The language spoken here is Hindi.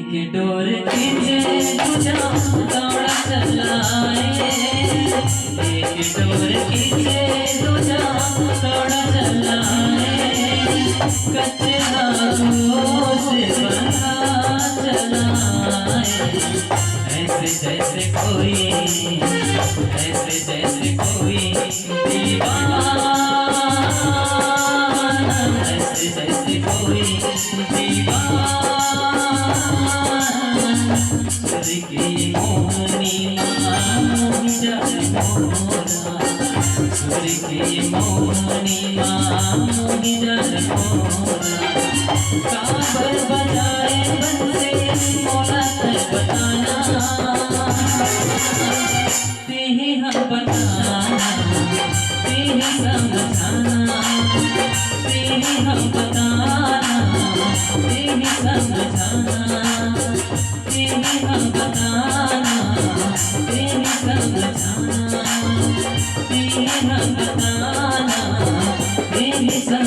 एक डोर खींचे तुझा दौड़ा चलाए, एक डोर खींचे तुझा दौड़ा चलाए, कच्चे धागों से बंधा चलाए। ऐसे जैसे कोई, ऐसे जैसे कोई दीवाना, ऐसे जैसे कोई दीवाना। सुर की मोहनी मांग जाए मोरा, सुर की मोहनी मांग जाए मोरा। काबर बजाए बंदे मोला तय बताना, तेही हम बताना, तेही समझाना, तेही हम बताना, तेही समझाना, तेही हम बताना, तेही समझाना, तेही हम बताना, तेही समझाना।